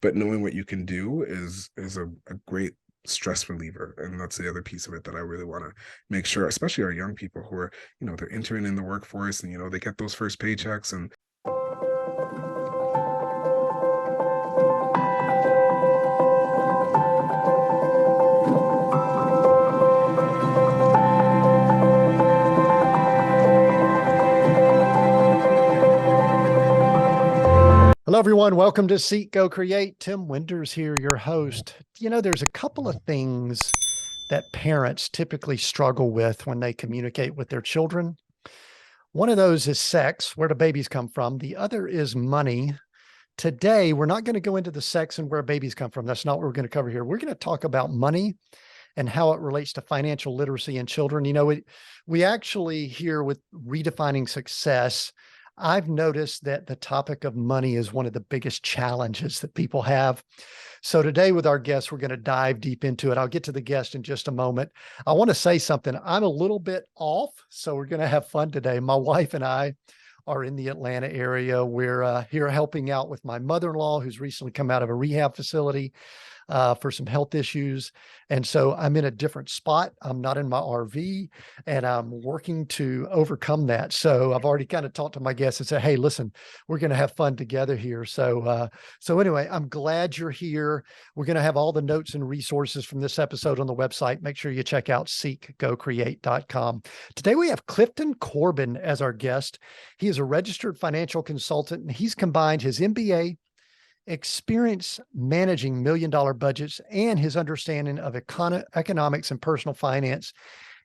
but knowing what you can do is a great stress reliever. And that's the other piece of it that I really want to make sure, especially our young people who are, they're entering in the workforce, and they get those first paychecks. And Hello, everyone. Welcome to Seek, Go, Create. Tim Winders here, your host. There's a couple of things that parents typically struggle with when they communicate with their children. One of those is sex, where do babies come from? The other is money. Today, we're not going to go into the sex and where babies come from. That's not what we're going to cover here. We're going to talk about money and how it relates to financial literacy in children. We actually here with redefining success, I've noticed that the topic of money is one of the biggest challenges that people have. So today with our guests, we're going to dive deep into it. I'll get to the guest in just a moment. I want to say something. I'm a little bit off, so we're going to have fun today. My wife and I are in the Atlanta area. We're here helping out with my mother-in-law, who's recently come out of a rehab facility for some health issues. And so I'm in a different spot. I'm not in my RV, and I'm working to overcome that. So I've already kind of talked to my guests and said, hey, listen, we're going to have fun together here. So anyway, I'm glad you're here. We're going to have all the notes and resources from this episode on the website. Make sure you check out seekgocreate.com. Today we have Clifton Corbin as our guest. He is a registered financial consultant, and he's combined his MBA, experience managing million-dollar budgets, and his understanding of economics and personal finance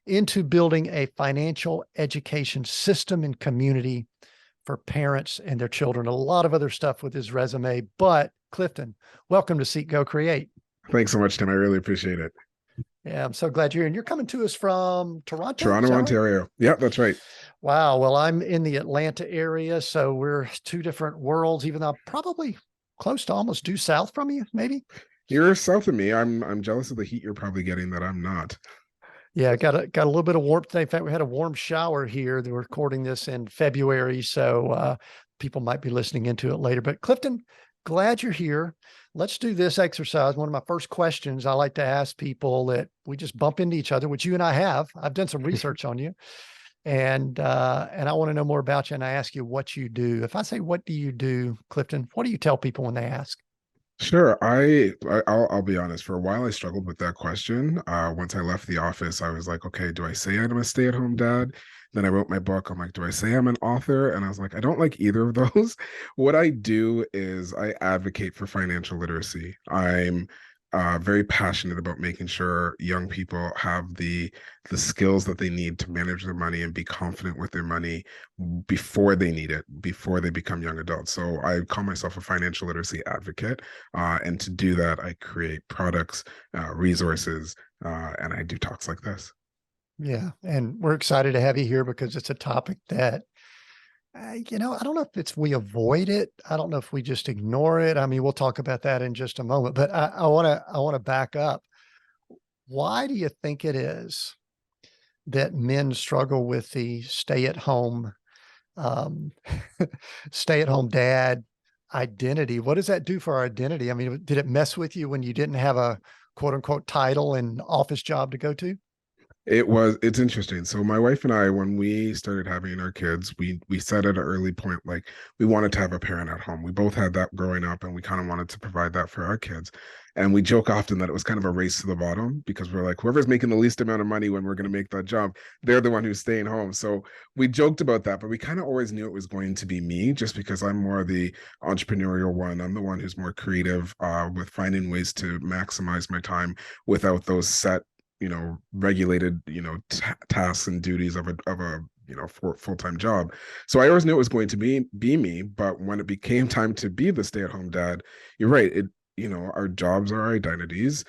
into building a financial education system and community for parents and their children. A lot of other stuff with his resume, but Clifton, welcome to Seek, Go, Create. Thanks so much, Tim. I really appreciate it. Yeah, I'm so glad you're here. And you're coming to us from Toronto? Toronto, Ontario. Right? Yeah, that's right. Wow. Well, I'm in the Atlanta area, so we're two different worlds, even though I'm probably close to almost due south from you, maybe. You're south of me. I'm jealous of the heat you're probably getting that I'm not. Yeah, got a little bit of warmth today. In fact, we had a warm shower here. They're recording this in February, so people might be listening into it later. But Clifton, glad you're here. Let's do this exercise. One of my first questions I like to ask people that we just bump into each other, which you and I have. I've done some research on you. And I want to know more about you. And I ask you what you do. If I say, what do you do, Clifton, what do you tell people when they ask? Sure. I'll be honest. For a while, I struggled with that question. Once I left the office, I was like, okay, do I say I'm a stay-at-home dad? Then I wrote my book. I'm like, do I say I'm an author? And I was like, I don't like either of those. What I do is I advocate for financial literacy. I'm very passionate about making sure young people have the skills that they need to manage their money and be confident with their money before they need it, before they become young adults. So I call myself a financial literacy advocate. And to do that, I create products, resources, and I do talks like this. Yeah. And we're excited to have you here because it's a topic that, I don't know if we avoid it. I don't know if we just ignore it. I mean, we'll talk about that in just a moment, but I want to back up. Why do you think it is that men struggle with the um, stay-at-home dad identity? What does that do for our identity? I mean, did it mess with you when you didn't have a quote unquote title and office job to go to? It's interesting. So my wife and I, when we started having our kids, we said at an early point, like we wanted to have a parent at home. We both had that growing up, and we kind of wanted to provide that for our kids. And we joke often that it was kind of a race to the bottom, because we're like, whoever's making the least amount of money when we're going to make that jump, they're the one who's staying home. So we joked about that, but we kind of always knew it was going to be me, just because I'm more the entrepreneurial one. I'm the one who's more creative with finding ways to maximize my time without those set regulated, tasks and duties of a full-time job. So I always knew it was going to be me, but when it became time to be the stay-at-home dad, you're right. Our jobs are our identities.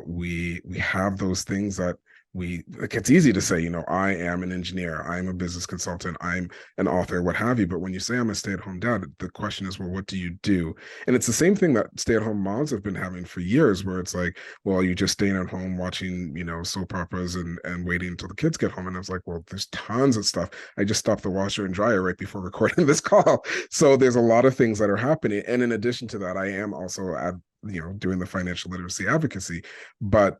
We have those things that we like it's easy to say, I am an engineer, I'm a business consultant, I'm an author, what have you. But when you say I'm a stay-at-home dad, the question is, well, what do you do? And it's the same thing that stay-at-home moms have been having for years, where it's like, well, you just staying at home watching, soap operas and waiting until the kids get home. And I was like, well, there's tons of stuff. I just stopped the washer and dryer right before recording this call. So there's a lot of things that are happening. And in addition to that, I am also doing the financial literacy advocacy. But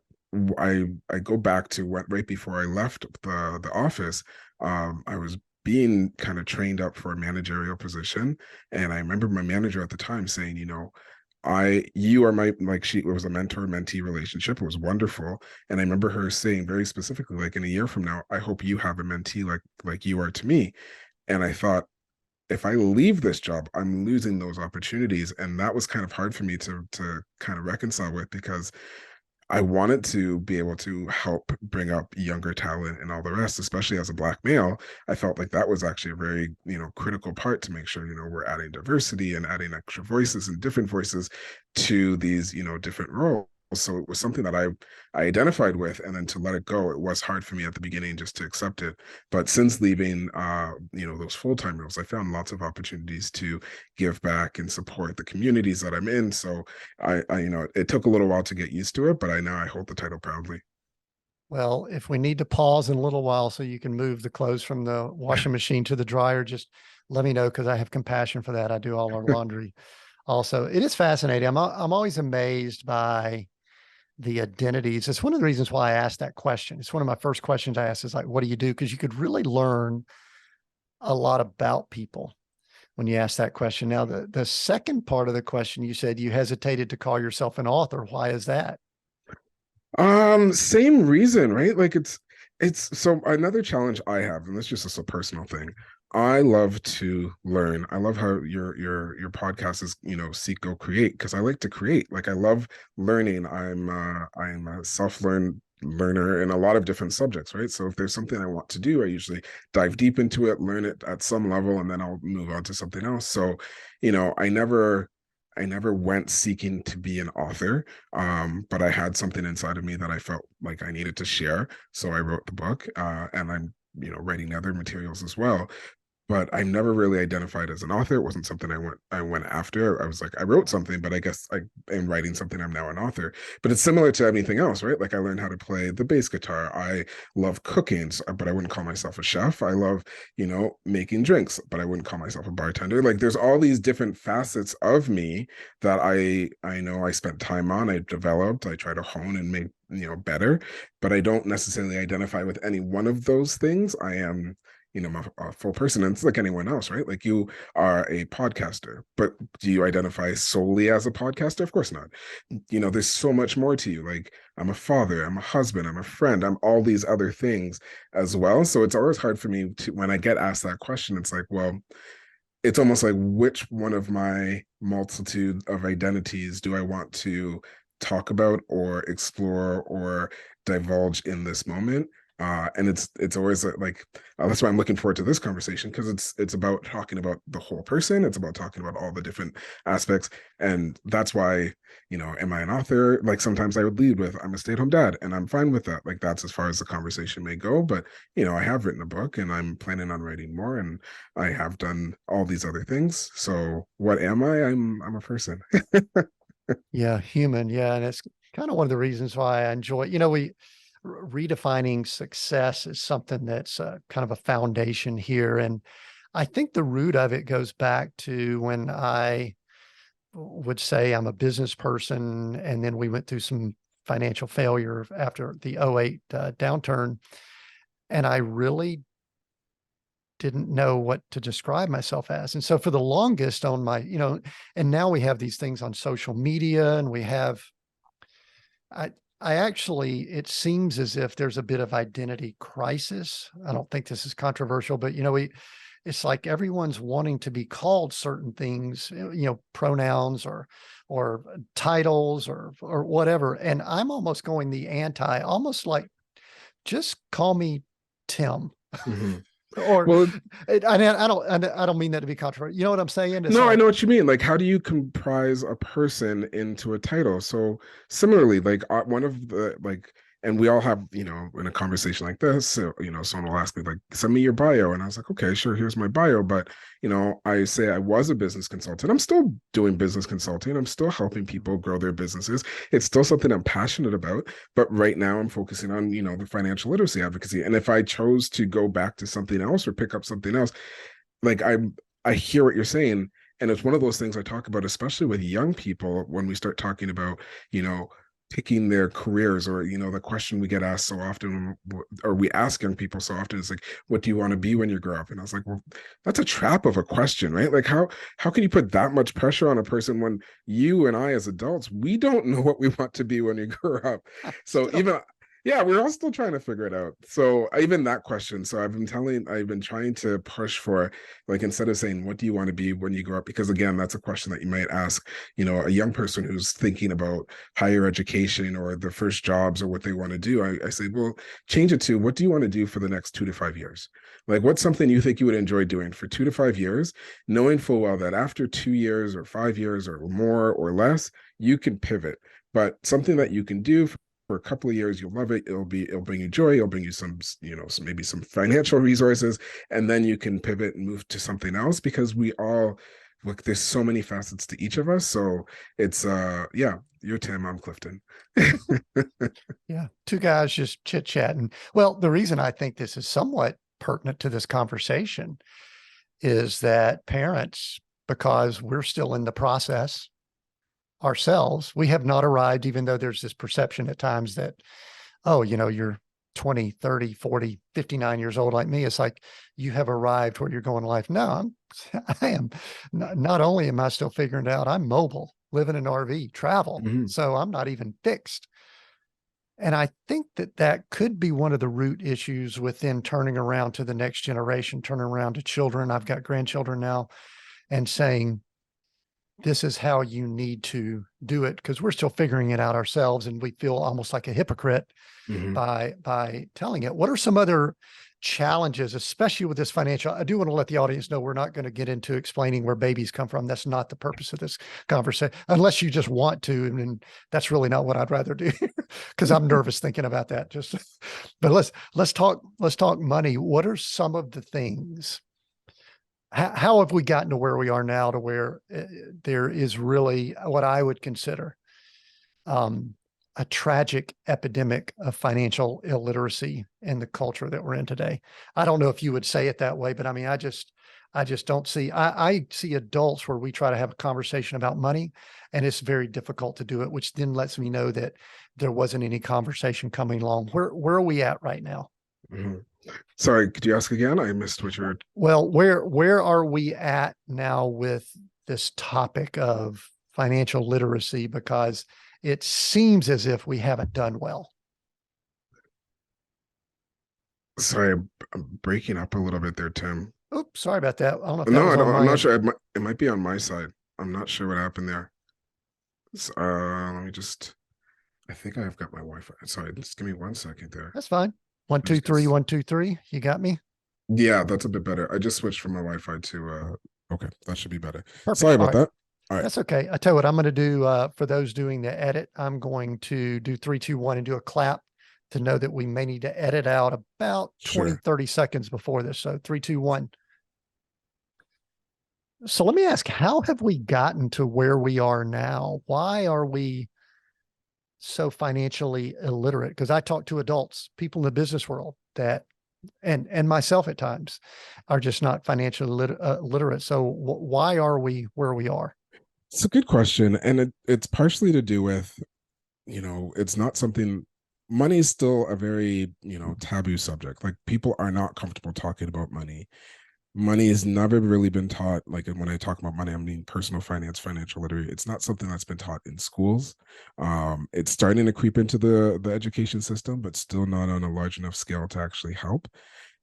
I go back to what right before I left the office, I was being kind of trained up for a managerial position, and I remember my manager at the time saying, you are my, like, she, it was a mentor mentee relationship. It was wonderful, and I remember her saying very specifically, like, in a year from now, I hope you have a mentee like you are to me. And I thought, if I leave this job, I'm losing those opportunities, and that was kind of hard for me to kind of reconcile with, because I wanted to be able to help bring up younger talent and all the rest, especially as a Black male. I felt like that was actually a very, critical part to make sure, we're adding diversity and adding extra voices and different voices to these, different roles. So it was something that I identified with, and then to let it go, it was hard for me at the beginning just to accept it. But since leaving, those full-time roles, I found lots of opportunities to give back and support the communities that I'm in. So it took a little while to get used to it, but I hold the title proudly. Well, if we need to pause in a little while so you can move the clothes from the washing machine to the dryer, just let me know, because I have compassion for that. I do all our laundry also. It is fascinating. I'm always amazed by the identities. It's one of the reasons why I asked that question. It's one of my first questions I asked is like, what do you do? Because you could really learn a lot about people when you ask that question. Now, the second part of the question, you said you hesitated to call yourself an author. Why is that? Same reason, right? Like it's so another challenge I have, and this is just a personal thing. I love to learn. I love how your podcast is, seek, go, create, because I like to create. Like I love learning. I'm a self-learn learner in a lot of different subjects, right? So if there's something I want to do, I usually dive deep into it, learn it at some level, and then I'll move on to something else. So, I never went seeking to be an author, but I had something inside of me that I felt like I needed to share. So I wrote the book, and I'm, writing other materials as well, but I never really identified as an author. It wasn't something I went after. I was like, I wrote something, but I guess I am writing something. I'm now an author. But it's similar to anything else, right? Like I learned how to play the bass guitar. I love cooking, but I wouldn't call myself a chef. I love, making drinks, but I wouldn't call myself a bartender. Like there's all these different facets of me that I know I spent time on, I developed, I try to hone and make, better, but I don't necessarily identify with any one of those things. I am, I'm a full person, and it's like anyone else, right? Like you are a podcaster, but do you identify solely as a podcaster? Of course not. There's so much more to you. Like I'm a father, I'm a husband, I'm a friend, I'm all these other things as well. So it's always hard for me to, when I get asked that question, it's like, well, it's almost like, which one of my multitude of identities do I want to talk about or explore or divulge in this moment? And it's always like, that's why I'm looking forward to this conversation, because it's about talking about the whole person. It's about talking about all the different aspects, and that's why, am I an author? Like sometimes I would lead with, I'm a stay-at-home dad, and I'm fine with that. Like that's as far as the conversation may go. But I have written a book, and I'm planning on writing more, and I have done all these other things. So what am I? I'm a person. Yeah, human. Yeah. And it's kind of one of the reasons why I enjoy, redefining success is something that's kind of a foundation here. And I think the root of it goes back to when I would say I'm a business person, and then we went through some financial failure after the '08 downturn. And I really didn't know what to describe myself as. And so for the longest on my, and now we have these things on social media, and we have, I, I actually, it seems as if there's a bit of identity crisis. I don't think this is controversial, but it's like everyone's wanting to be called certain things, pronouns or titles or whatever. And I'm almost going the anti, almost like, just call me Tim. Mhm. Or Well, I don't mean that to be controversial. You know what I'm saying? It's no, I like, know what you mean. Like, how do you comprise a person into a title? So similarly, like one of the like And we all have, in a conversation like this, so, someone will ask me, like, send me your bio. And I was like, okay, sure, here's my bio. But, I say I was a business consultant. I'm still doing business consulting. I'm still helping people grow their businesses. It's still something I'm passionate about. But right now I'm focusing on, the financial literacy advocacy. And if I chose to go back to something else or pick up something else, like I hear what you're saying. And it's one of those things I talk about, especially with young people, when we start talking about, you know, picking their careers, or the question we get asked so often, or we ask young people so often, is like, what do you want to be when you grow up? And I was like, well, that's a trap of a question, right? Like, how can you put that much pressure on a person when you and I as adults, we don't know what we want to be when we grow up? So Still, even, yeah, we're all still trying to figure it out. So even that question, so I've been trying to push for, like, instead of saying, what do you want to be when you grow up? Because again, that's a question that you might ask, a young person who's thinking about higher education or the first jobs or what they want to do. I say, well, change it to, what do you want to do for the next 2 to 5 years? Like, what's something you think you would enjoy doing for 2 to 5 years, knowing full well that after 2 years or 5 years or more or less, you can pivot. But something that you can do for a couple of years, you'll love it. It'll bring you joy. It'll bring you maybe some financial resources, and then you can pivot and move to something else, because we all look, there's so many facets to each of us. So it's yeah, you're Tim, I'm Clifton. yeah, two guys just chit chatting. Well, the reason I think this is somewhat pertinent to this conversation is that parents, because we're still in the process ourselves, we have not arrived, even though there's this perception at times that, oh, you're 20, 30, 40, 59 years old like me. It's like you have arrived where you're going in life. No, I am not only am I still figuring it out, I'm mobile, live in an RV, travel. Mhm. So I'm not even fixed. And I think that that could be one of the root issues within turning around to the next generation, turning around to children. I've got grandchildren now, and saying, this is how you need to do it, because we're still figuring it out ourselves, and we feel almost like a hypocrite Mhm. by telling it. What are some other challenges, especially with this financial? I do want to let the audience know we're not going to get into explaining where babies come from. That's not the purpose of this conversation, unless you just want to, and that's really not what I'd rather do, because I'm nervous thinking about that. Just, but let's talk money. What are some of the things? How have we gotten to where we are now, to where there is really what I would consider um, a tragic epidemic of financial illiteracy in the culture that we're in today? I don't know if you would say it that way, but I mean, I just don't see, I see adults where we try to have a conversation about money, and it's very difficult to do it, which then lets me know that there wasn't any conversation coming along. Where are we at right now? Mhm. Sorry, could you ask again? I missed what you were. Well, where are we at now with this topic of financial literacy? Because it seems as if we haven't done well. Sorry, I'm breaking up a little bit there, Tim. Oops, sorry about that. I don't know if that No, was I on don't, I'm my not end. sure. It might be on my side. I'm not sure what happened there. Let me just. I think I've got my Wi-Fi. Sorry, just give me 1 second there. That's fine. One, I two, just three, gets. 1, 2, 3. You got me? Yeah, that's a bit better. I just switched from my Wi-Fi to. Okay, that should be better. Perfect. Sorry All about right. that. All right, That's okay. I tell you what, I'm going to do for those doing the edit, I'm going to do 3, 2, 1 and do a clap to know that we may need to edit out about 20, sure. 30 seconds before this. So 3, 2, 1. So let me ask, how have we gotten to where we are now? Why are we so financially illiterate? Because I talk to adults, people in the business world that, and myself at times, are just not financially literate. So why are we where we are? It's a good question, and it's partially to do with, it's not something. Money is still a very, taboo subject. Like, people are not comfortable talking about money. Money has never really been taught. Like, when I talk about money, I mean personal finance, financial literacy. It's not something that's been taught in schools. It's starting to creep into the education system, but still not on a large enough scale to actually help.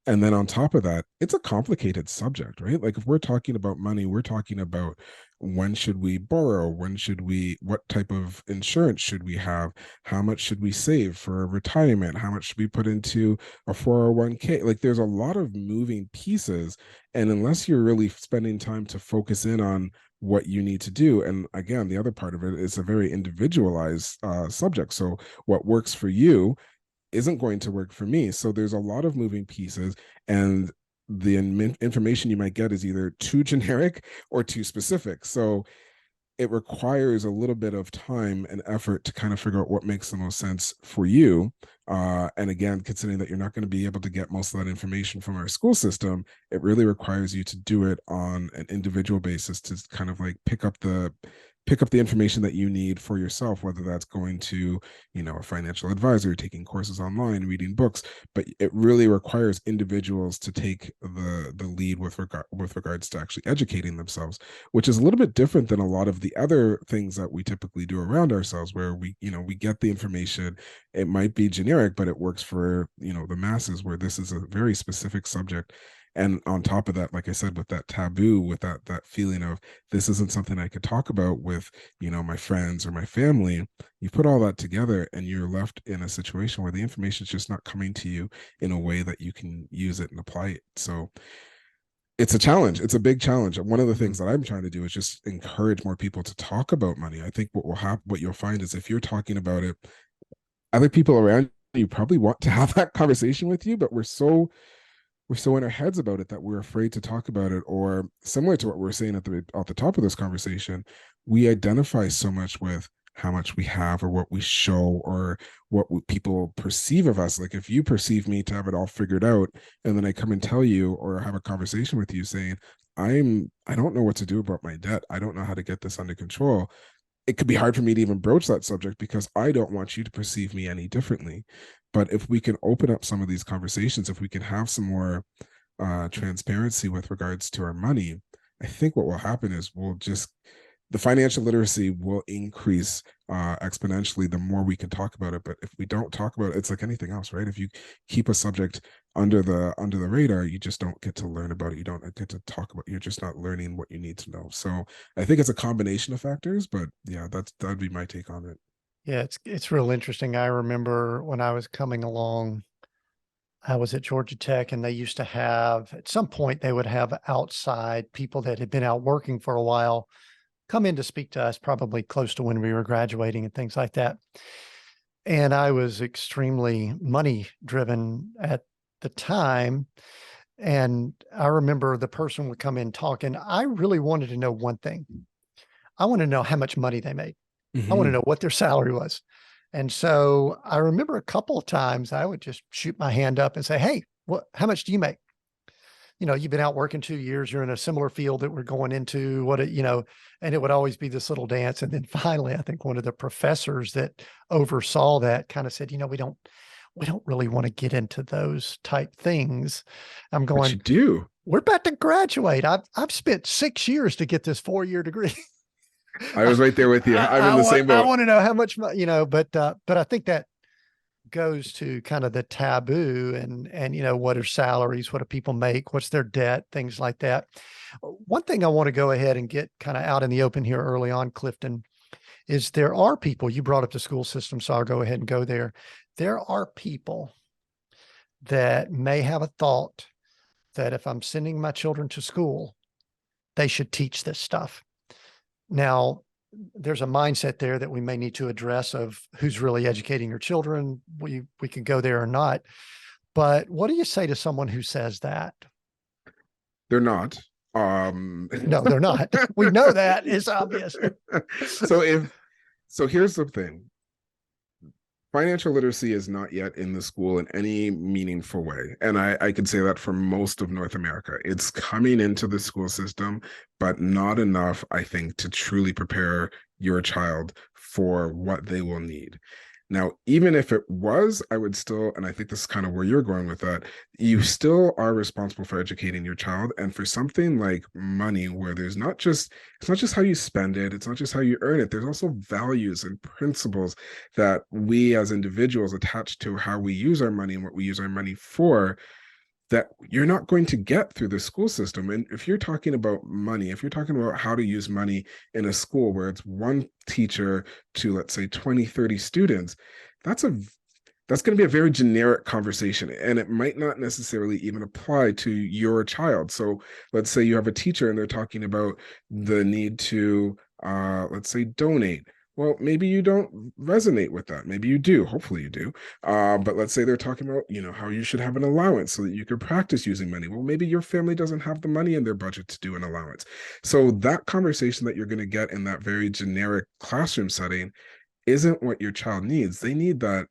And then on top of that, it's a complicated subject, right? Like, if we're talking about money, we're talking about, when should we borrow? What type of insurance should we have? How much should we save for retirement? How much should we put into a 401k? Like, there's a lot of moving pieces. And unless you're really spending time to focus in on what you need to do, and again, the other part of it is a very individualized subject. So what works for you isn't going to work for me. So there's a lot of moving pieces, and the information you might get is either too generic or too specific. So it requires a little bit of time and effort to kind of figure out what makes the most sense for you. And again, considering that you're not going to be able to get most of that information from our school system, it really requires you to do it on an individual basis to kind of like pick up the information that you need for yourself, whether that's going to, a financial advisor, taking courses online, reading books. But it really requires individuals to take the lead with regards to actually educating themselves, which is a little bit different than a lot of the other things that we typically do around ourselves, where we get the information. It might be generic, but it works for, the masses, where this is a very specific subject. And on top of that, like I said, with that taboo, with that feeling of this isn't something I could talk about with, my friends or my family, you put all that together and you're left in a situation where the information is just not coming to you in a way that you can use it and apply it. So it's a challenge. It's a big challenge. One of the things that I'm trying to do is just encourage more people to talk about money. I think what will happen, what you'll find is if you're talking about it, other people around you probably want to have that conversation with you, but we're so in our heads about it that we're afraid to talk about it. Or similar to what we are saying at the top of this conversation, we identify so much with how much we have or what we show or what people perceive of us. Like if you perceive me to have it all figured out, and then I come and tell you or have a conversation with you saying, I don't know what to do about my debt. I don't know how to get this under control. It could be hard for me to even broach that subject because I don't want you to perceive me any differently. But if we can open up some of these conversations, if we can have some more transparency with regards to our money, I think what will happen is the financial literacy will increase exponentially the more we can talk about it. But if we don't talk about it, it's like anything else, right? If you keep a subject under the radar, you just don't get to learn about it. You don't get to talk about it. You're just not learning what you need to know. So I think it's a combination of factors, but yeah, that'd be my take on it. Yeah, it's real interesting. I remember when I was coming along, I was at Georgia Tech, and they used to have, at some point, they would have outside people that had been out working for a while come in to speak to us, probably close to when we were graduating and things like that. And I was extremely money driven at the time. And I remember the person would come in talking. I really wanted to know one thing. I want to know how much money they made. I want to Mm-hmm. know what their salary was. And so I remember a couple of times I would just shoot my hand up and say, "Hey, how much do you make? You've been out working 2 years, you're in a similar field that we're going into, and it would always be this little dance." And then finally, I think one of the professors that oversaw that kind of said, we don't really want to get into those type things. I'm But you going, do. we're about to graduate. I've spent 6 years to get this 4-year degree. I was right there with you. I'm in I the want same I boat. want to know how much, but I think that goes to kind of the taboo and what are salaries, what do people make, what's their debt, things like that. One thing I want to go ahead and get kind of out in the open here early on, Clifton, is there are people, you brought up the school system, so I'll go ahead and go there. There are people that may have a thought that if I'm sending my children to school, they should teach this stuff. Now, there's a mindset there that we may need to address of who's really educating your children. We can go there or not. But what do you say to someone who says that? They're not. Um, No, they're not. We know that. It's obvious. so if so, here's the thing: financial literacy is not yet in the school in any meaningful way. And I could say that for most of North America. It's coming into the school system, but not enough, I think, to truly prepare your child for what they will need. Now, even if it was, I would still, and I think this is kind of where you're going with that, you still are responsible for educating your child. And for something like money, where it's not just how you spend it, it's not just how you earn it, there's also values and principles that we as individuals attach to how we use our money and what we use our money for, that you're not going to get through the school system. And if you're talking about money, if you're talking about how to use money in a school where it's one teacher to, let's say, 20, 30 students, that's a that's going to be a very generic conversation, and it might not necessarily even apply to your child. So let's say you have a teacher and they're talking about the need to let's say donate. Well, maybe you don't resonate with that. Maybe you do. Hopefully you do. But let's say they're talking about, how you should have an allowance so that you can practice using money. Well, maybe your family doesn't have the money in their budget to do an allowance. So that conversation that you're going to get in that very generic classroom setting isn't what your child needs. They need that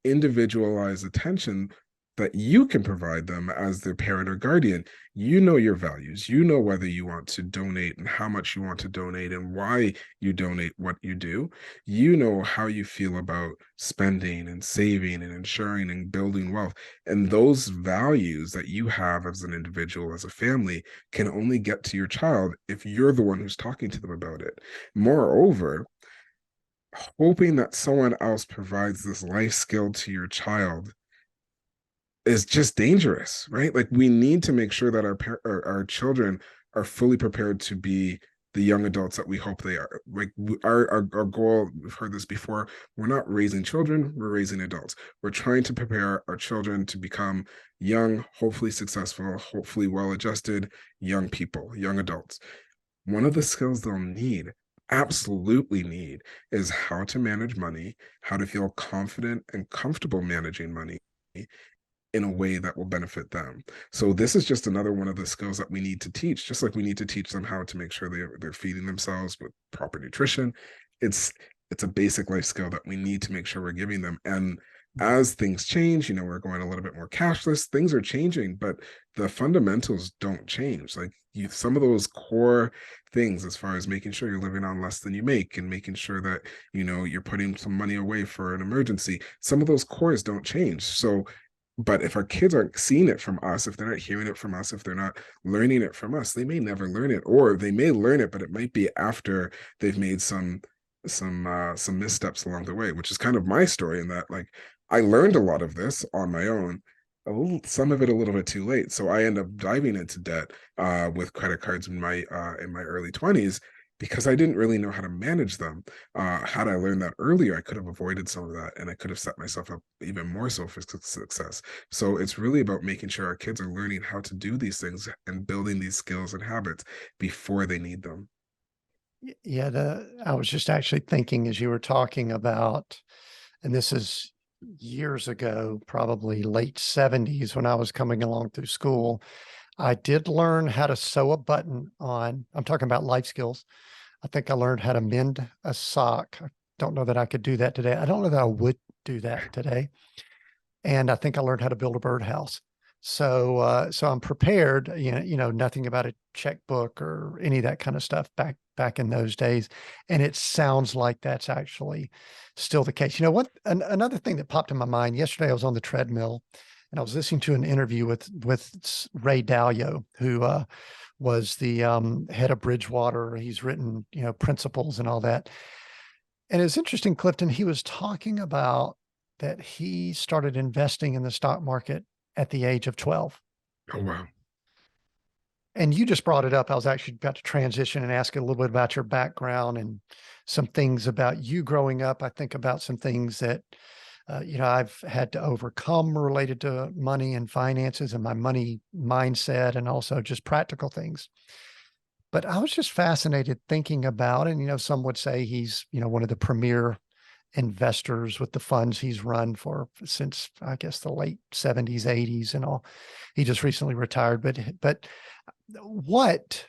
individualized attention that you can provide them as their parent or guardian. You know your values. You know whether you want to donate and how much you want to donate and why you donate what you do. You know how you feel about spending and saving and ensuring and building wealth. And those values that you have as an individual, as a family, can only get to your child if you're the one who's talking to them about it. Moreover, hoping that someone else provides this life skill to your child is just dangerous, right? Like we need to make sure that our children are fully prepared to be the young adults that we hope they are. Like our goal, we've heard this before, we're not raising children, we're raising adults. We're trying to prepare our children to become young, hopefully successful, hopefully well-adjusted young people, young adults. One of the skills they'll need, absolutely need, is how to manage money, how to feel confident and comfortable managing money in a way that will benefit them. So this is just another one of the skills that we need to teach, just like we need to teach them how to make sure they're feeding themselves with proper nutrition. It's it's a basic life skill that we need to make sure we're giving them. And as things change, we're going a little bit more cashless, things are changing, but the fundamentals don't change. Like some of those core things, as far as making sure you're living on less than you make and making sure that you're putting some money away for an emergency, some of those cores don't change. So but if our kids aren't seeing it from us, if they're not hearing it from us, if they're not learning it from us, they may never learn it, or they may learn it, but it might be after they've made some missteps along the way, which is kind of my story in that, like, I learned a lot of this on my own, some of it a little bit too late. So I end up diving into debt with credit cards in my early 20s because I didn't really know how to manage them. Had I learned that earlier, I could have avoided some of that and I could have set myself up even more so for success. So it's really about making sure our kids are learning how to do these things and building these skills and habits before they need them. Yeah, I was just actually thinking as you were talking about, and this is years ago, probably late 70s when I was coming along through school. I did learn how to sew a button on, I'm talking about life skills. I think I learned how to mend a sock. I don't know that I could do that today. I don't know that I would do that today. And I think I learned how to build a birdhouse. So I'm prepared. Nothing about a checkbook or any of that kind of stuff back in those days. And it sounds like that's actually still the case. You know what? Another thing that popped in my mind yesterday, I was on the treadmill and I was listening to an interview with Ray Dalio, who was the head of Bridgewater. He's written principles and all that. And it's interesting, Clifton. He was talking about that he started investing in the stock market at the age of 12. Oh, wow. And you just brought it up. I was actually about to transition and ask a little bit about your background and some things about you growing up. I think about some things that, I've had to overcome related to money and finances and my money mindset and also just practical things. But I was just fascinated thinking about, and, some would say he's, one of the premier investors with the funds he's run for since I guess the late 70s, 80s and all. He just recently retired, but what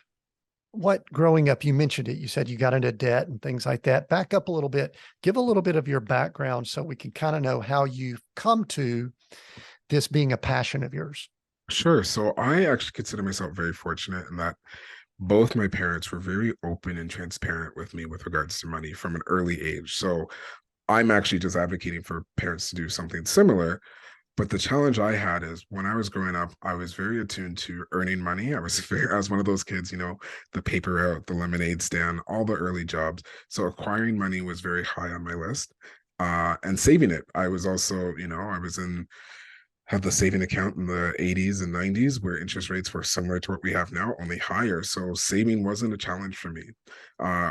growing up, you mentioned it, you said you got into debt and things like that. Back up a little bit, give a little bit of your background so we can kind of know how you've come to this being a passion of yours. Sure. So I actually consider myself very fortunate in that both my parents were very open and transparent with me with regards to money from an early age. So I'm actually just advocating for parents to do something similar. But the challenge I had is when I was growing up, I was very attuned to earning money. I was one of those kids, the paper route, the lemonade stand, all the early jobs. So acquiring money was very high on my list. And saving it. I was also, I was in had the saving account in the 80s and 90s where interest rates were similar to what we have now, only higher. So saving wasn't a challenge for me.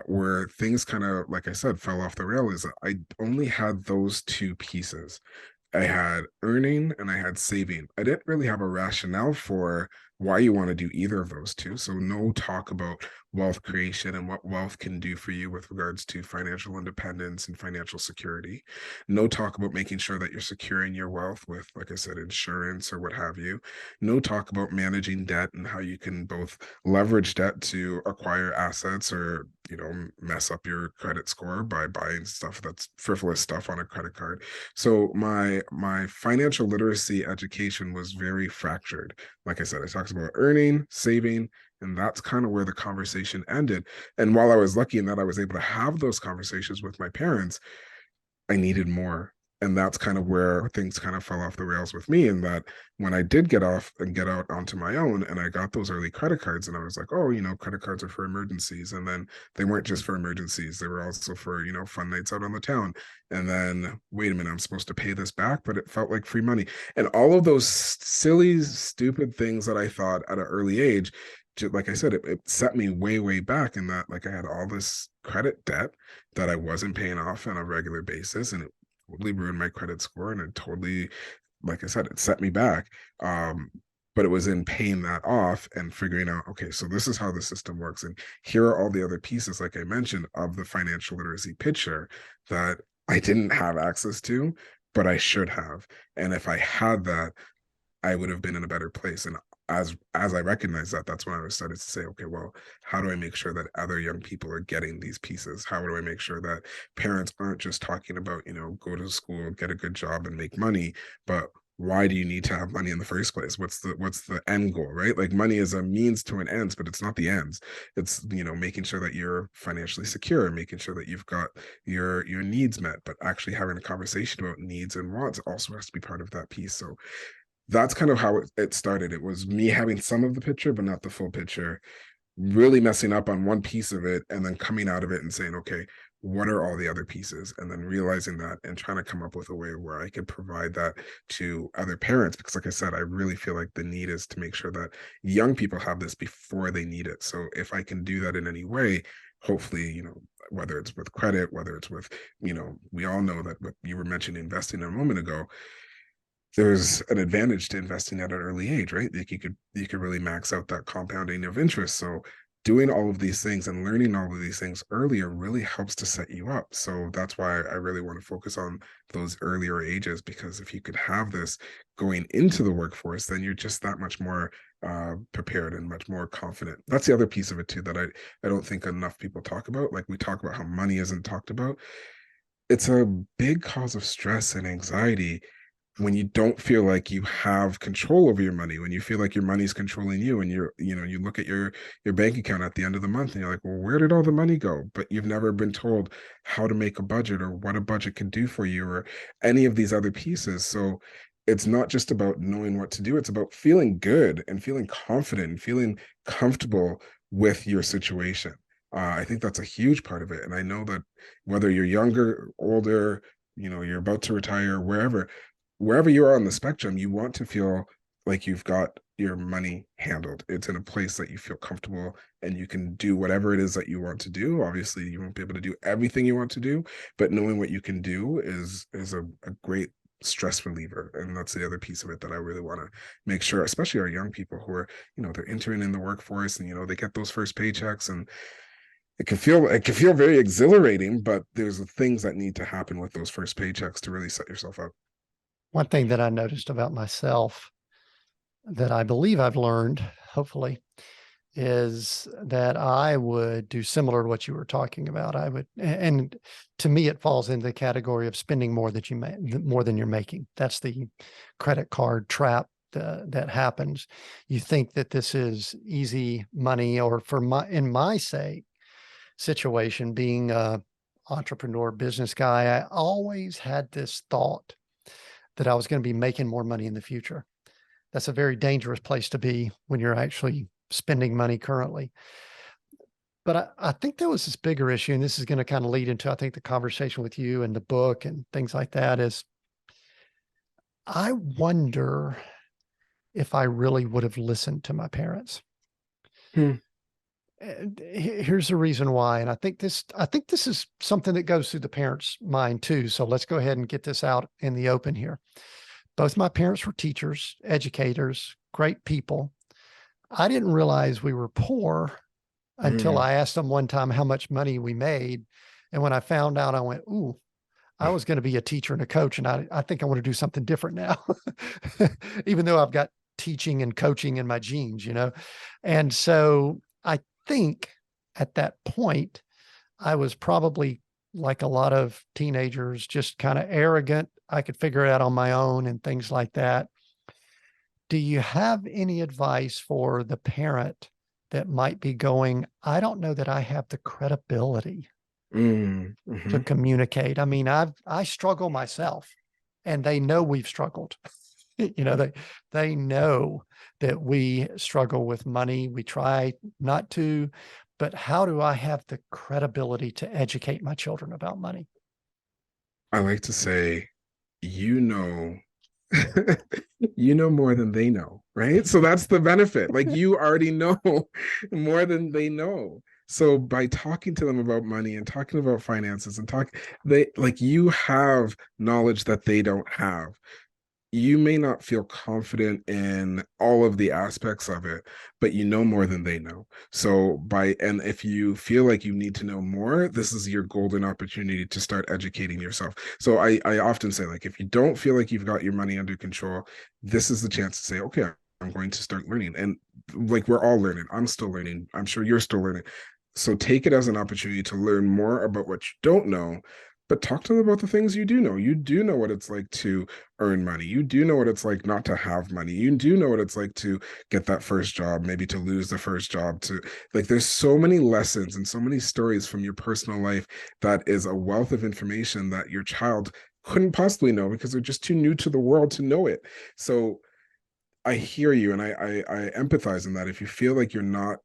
Where things kind of, like I said, fell off the rail is I only had those two pieces. I had earning and I had saving. I didn't really have a rationale for why you want to do either of those two. So, no talk about wealth creation and what wealth can do for you with regards to financial independence and financial security. No talk about making sure that you're securing your wealth with, like I said, insurance or what have you. No talk about managing debt and how you can both leverage debt to acquire assets or, mess up your credit score by buying stuff that's frivolous stuff on a credit card. So my financial literacy education was very fractured. Like I said, I talked about earning, saving, and that's kind of where the conversation ended. And while I was lucky in that I was able to have those conversations with my parents, I needed more. And that's kind of where things kind of fell off the rails with me. In that when I did get off and get out onto my own and I got those early credit cards, and I was like, oh, credit cards are for emergencies. And then they weren't just for emergencies, they were also for, fun nights out on the town. And then, wait a minute, I'm supposed to pay this back, but it felt like free money. And all of those silly, stupid things that I thought at an early age, like I said, it set me way, way back in that, like, I had all this credit debt that I wasn't paying off on a regular basis, and it totally ruined my credit score, and it totally, like I said, it set me back. Um, but it was in paying that off and figuring out, okay, so this is how the system works, and here are all the other pieces, like I mentioned, of the financial literacy picture that I didn't have access to, but I should have. And if I had that, I would have been in a better place. And as I recognize that, that's when I was started to say, okay, well, how do I make sure that other young people are getting these pieces? How do I make sure that parents aren't just talking about, go to school, get a good job, and make money, but why do you need to have money in the first place? What's the end goal, right? Like, money is a means to an ends, but it's not the ends. It's, making sure that you're financially secure, making sure that you've got your needs met, but actually having a conversation about needs and wants also has to be part of that piece. So that's kind of how it started. It was me having some of the picture, but not the full picture, really messing up on one piece of it, and then coming out of it and saying, okay, what are all the other pieces? And then realizing that and trying to come up with a way where I could provide that to other parents. Because, like I said, I really feel like the need is to make sure that young people have this before they need it. So if I can do that in any way, hopefully, whether it's with credit, whether it's with, we all know that what you were mentioning investing a moment ago, there's an advantage to investing at an early age, right? Like, you could really max out that compounding of interest. So doing all of these things and learning all of these things earlier really helps to set you up. So that's why I really want to focus on those earlier ages, because if you could have this going into the workforce, then you're just that much more prepared and much more confident. That's the other piece of it too that I don't think enough people talk about. Like, we talk about how money isn't talked about. It's a big cause of stress and anxiety when you don't feel like you have control over your money, when you feel like your money's controlling you, and you look at your bank account at the end of the month and you're like, well, where did all the money go? But you've never been told how to make a budget or what a budget can do for you or any of these other pieces. So it's not just about knowing what to do, it's about feeling good and feeling confident and feeling comfortable with your situation. I think that's a huge part of it. And I know that whether you're younger, older, you're about to retire, wherever you are on the spectrum, you want to feel like you've got your money handled. It's in a place that you feel comfortable and you can do whatever it is that you want to do. Obviously, you won't be able to do everything you want to do, but knowing what you can do is a great stress reliever. And that's the other piece of it that I really want to make sure, especially our young people who are, they're entering in the workforce, and they get those first paychecks, and it can feel very exhilarating, but there's things that need to happen with those first paychecks to really set yourself up. One thing that I noticed about myself that I believe I've learned, hopefully, is that I would do similar to what you were talking about. I would, and to me, it falls into the category of spending more that you more than you're making. That's the credit card trap that happens. You think that this is easy money, or in my situation, being a entrepreneur business guy, I always had this thought that I was going to be making more money in the future. That's a very dangerous place to be when you're actually spending money currently. But I think there was this bigger issue, and this is going to kind of lead into, I think, the conversation with you and the book and things like that, is I wonder if I really would have listened to my parents. Hmm. Here's the reason why. And I think this is something that goes through the parents' mind too. So let's go ahead and get this out in the open here. Both my parents were teachers, educators, great people. I didn't realize we were poor until Mm. I asked them one time how much money we made. And when I found out, I went, ooh, I was going to be a teacher and a coach. And I think I want to do something different now, even though I've got teaching and coaching in my genes, you know? And so I think at that point, I was probably like a lot of teenagers, just kind of arrogant. I could figure it out on my own and things like that. Do you have any advice for the parent that might be going, I don't know that I have the credibility Mm. to Hmm. communicate? I mean, I struggle myself and they know we've struggled. You know, they know that we struggle with money. We try not to, but how do I have the credibility to educate my children about money? I like to say, you know, you know more than they know, right? So that's the benefit. Like you already know more than they know. So by talking to them about money and talking about finances and they like you have knowledge that they don't have. You may not feel confident in all of the aspects of it, but you know more than they know. And if you feel like you need to know more, this is your golden opportunity to start educating yourself. So I often say, like, if you don't feel like you've got your money under control, this is the chance to say, okay, I'm going to start learning. And like, we're all learning. I'm still learning. I'm sure you're still learning. So take it as an opportunity to learn more about what you don't know, but talk to them about the things you do know. You do know what it's like to earn money. You do know what it's like not to have money. You do know what it's like to get that first job, maybe to lose the first job, to like there's so many lessons and so many stories from your personal life that is a wealth of information that your child couldn't possibly know because they're just too new to the world to know it. So I hear you and I empathize in that if you feel like you're not,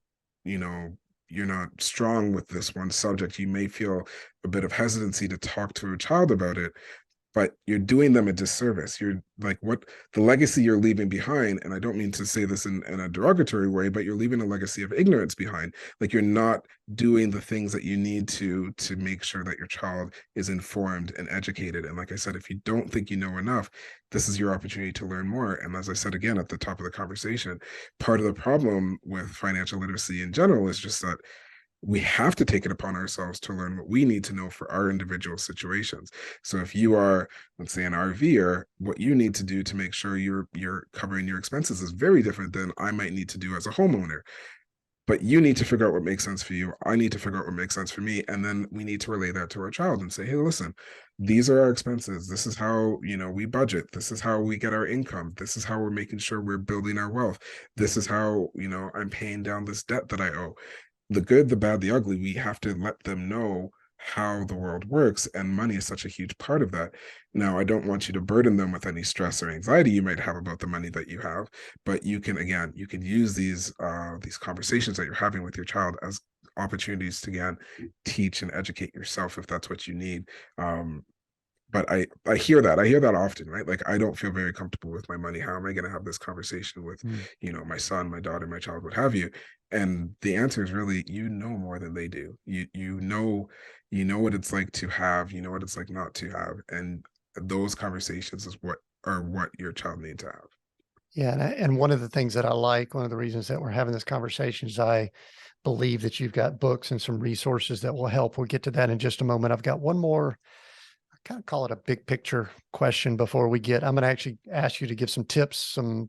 you know, you're not strong with this one subject, you may feel a bit of hesitancy to talk to a child about it, but you're doing them a disservice. You're like what the legacy you're leaving behind, and I don't mean to say this in a derogatory way, but you're leaving a legacy of ignorance behind. Like you're not doing the things that you need to make sure that your child is informed and educated. And like I said, if you don't think you know enough, this is your opportunity to learn more. And as I said again at the top of the conversation, part of the problem with financial literacy in general is just that we have to take it upon ourselves to learn what we need to know for our individual situations. So if you are, let's say, an RVer, what you need to do to make sure you're covering your expenses is very different than I might need to do as a homeowner. But you need to figure out what makes sense for you. I need to figure out what makes sense for me. And then we need to relay that to our child and say, hey, listen, these are our expenses. This is how, we budget. This is how we get our income. This is how we're making sure we're building our wealth. This is how, I'm paying down this debt that I owe. The good, the bad, the ugly, we have to let them know how the world works. And money is such a huge part of that. Now, I don't want you to burden them with any stress or anxiety you might have about the money that you have, but you can, again, you can use these conversations that you're having with your child as opportunities to, again, teach and educate yourself if that's what you need. But I hear that. I hear that often, right? Like I don't feel very comfortable with my money. How am I going to have this conversation with, Mm. my son, my daughter, my child, what have you? And the answer is really, you know more than they do. You know what it's like to have, you know what it's like not to have. And those conversations is what your child needs to have. Yeah. And one of the things that I like, one of the reasons that we're having this conversation is I believe that you've got books and some resources that will help. We'll get to that in just a moment. I've got one more, I kind of call it a big picture question before I'm going to actually ask you to give some tips, some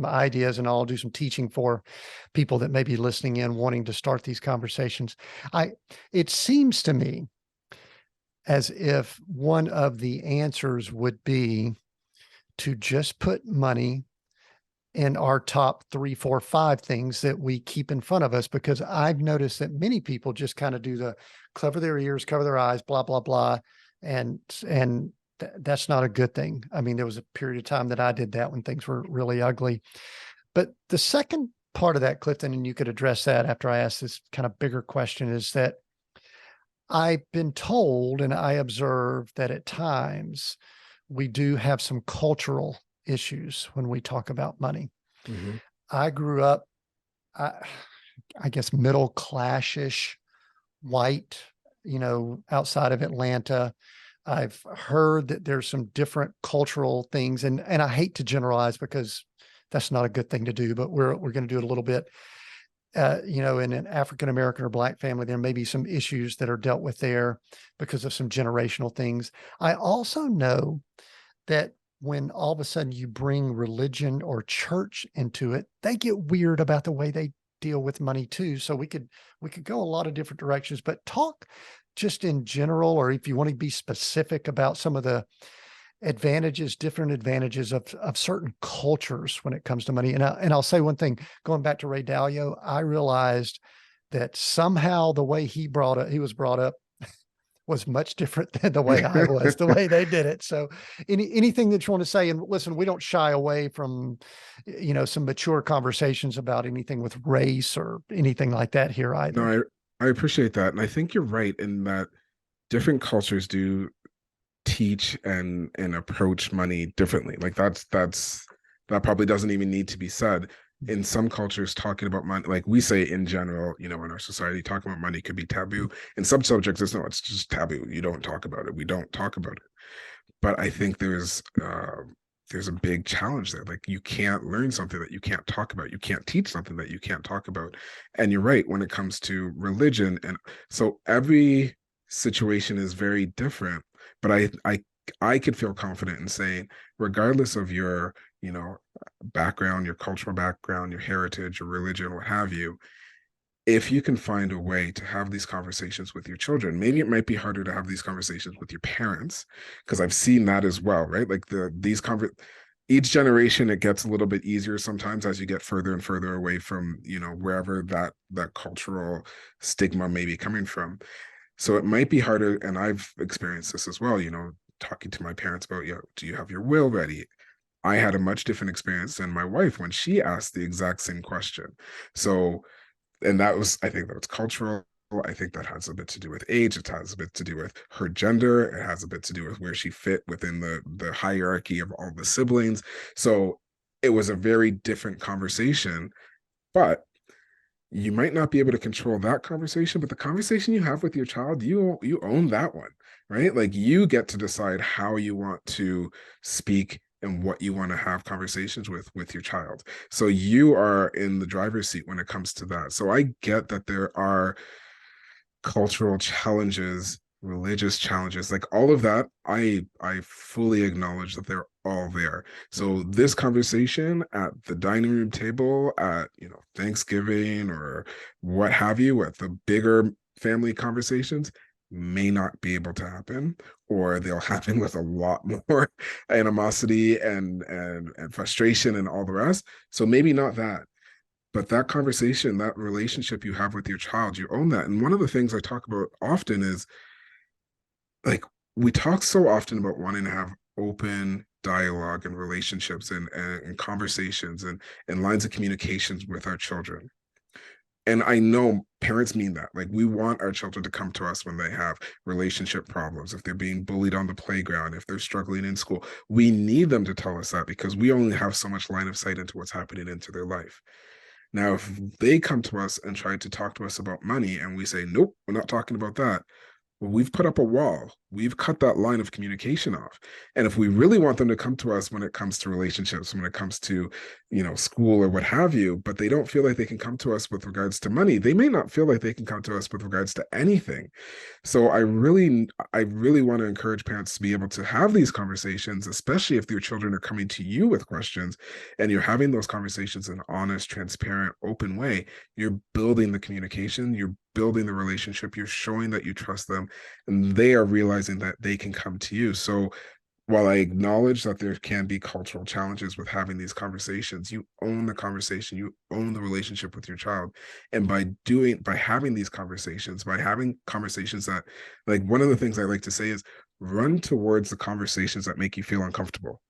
ideas, and I'll do some teaching for people that may be listening in wanting to start these conversations. It seems to me as if one of the answers would be to just put money in our top 3, 4, 5 things that we keep in front of us, because I've noticed that many people just kind of do the cover their ears, cover their eyes, blah, blah, blah. And that's not a good thing. I mean, there was a period of time that I did that when things were really ugly. But the second part of that, Clifton, and you could address that after I ask this kind of bigger question, is that I've been told and I observe that at times we do have some cultural issues when we talk about money. Mm-hmm. I grew up, I, I guess, middle classish white, outside of Atlanta. I've heard that there's some different cultural things, and I hate to generalize because that's not a good thing to do, but we're going to do it a little bit. In an African American or Black family, there may be some issues that are dealt with there because of some generational things. I also know that when all of a sudden you bring religion or church into it, they get weird about the way they deal with money too. So we could go a lot of different directions, but talk just in general, or if you want to be specific about some of the different advantages of certain cultures when it comes to money. And I'll say one thing, going back to Ray Dalio, I realized that somehow the way he was brought up was much different than the way I was, the way they did it. So anything that you want to say, and listen, we don't shy away from, some mature conversations about anything with race or anything like that here either. No, I appreciate that. And I think you're right in that different cultures do teach and approach money differently. Like that probably doesn't even need to be said. In some cultures, talking about money, like we say in general, in our society, talking about money could be taboo. In some subjects, it's just taboo. You don't talk about it. We don't talk about it. But I think there's a big challenge there. Like you can't learn something that you can't talk about. You can't teach something that you can't talk about. And you're right when it comes to religion. And so every situation is very different. But I could feel confident in saying, regardless of your, background, your cultural background, your heritage, your religion, what have you, if you can find a way to have these conversations with your children, maybe it might be harder to have these conversations with your parents, because I've seen that as well, right? Like each generation, it gets a little bit easier sometimes as you get further and further away from, wherever that cultural stigma may be coming from. So it might be harder, and I've experienced this as well, talking to my parents about, do you have your will ready? I had a much different experience than my wife when she asked the exact same question. So, and I think that was cultural. I think that has a bit to do with age. It has a bit to do with her gender. It has a bit to do with where she fit within the hierarchy of all the siblings. So it was a very different conversation, but you might not be able to control that conversation, but the conversation you have with your child, you own that one, right? Like you get to decide how you want to speak and what you want to have conversations with your child. So you are in the driver's seat when it comes to that. So I get that there are cultural challenges, religious challenges, like all of that. I fully acknowledge that they're all there. So this conversation at the dining room table at Thanksgiving or what have you, at the bigger family conversations, may not be able to happen, or they'll happen with a lot more animosity and frustration and all the rest. So maybe not that, but that conversation, that relationship you have with your child, you own that. And one of the things I talk about often is, like, we talk so often about wanting to have open dialogue and relationships and conversations and lines of communications with our children. And I know parents mean that. Like, we want our children to come to us when they have relationship problems, if they're being bullied on the playground, if they're struggling in school. We need them to tell us that, because we only have so much line of sight into what's happening into their life. Now, if they come to us and try to talk to us about money and we say, nope, we're not talking about that, well, we've put up a wall. We've cut that line of communication off. And if we really want them to come to us when it comes to relationships, when it comes to, school or what have you, but they don't feel like they can come to us with regards to money, they may not feel like they can come to us with regards to anything. So I really want to encourage parents to be able to have these conversations, especially if your children are coming to you with questions and you're having those conversations in an honest, transparent, open way. You're building the communication, you're building the relationship, you're showing that you trust them, and they are realizing that they can come to you. So while I acknowledge that there can be cultural challenges with having these conversations, you own the conversation, you own the relationship with your child. And by having these conversations, by having conversations that, like, one of the things I like to say is, run towards the conversations that make you feel uncomfortable.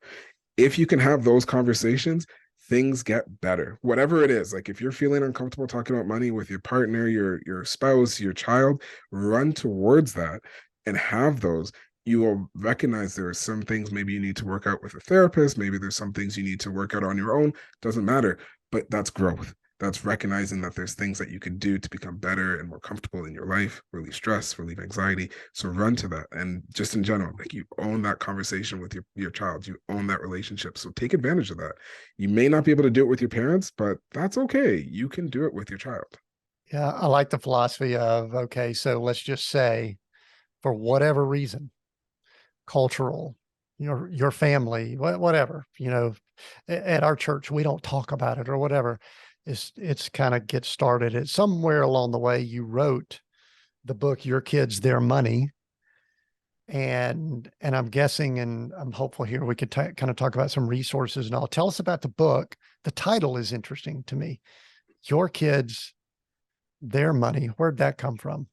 If you can have those conversations, things get better. Whatever it is, like if you're feeling uncomfortable talking about money with your partner, your spouse, your child, run towards that and have those. You will recognize there are some things maybe you need to work out with a therapist. Maybe there's some things you need to work out on your own. Doesn't matter, but that's growth. That's recognizing that there's things that you can do to become better and more comfortable in your life, relieve stress, relieve anxiety. So run to that. And just in general, like you own that conversation with your child, you own that relationship. So take advantage of that. You may not be able to do it with your parents, but that's okay. You can do it with your child. Yeah, I like the philosophy of, okay, so let's just say for whatever reason, cultural, your family, whatever, at our church, we don't talk about it or whatever. It's kind of get started. It's somewhere along the way you wrote the book, Your Kids, Their Money. And I'm guessing, and I'm hopeful here we could kind of talk about some resources and all. Tell us about the book. The title is interesting to me. Your Kids, Their Money. Where'd that come from?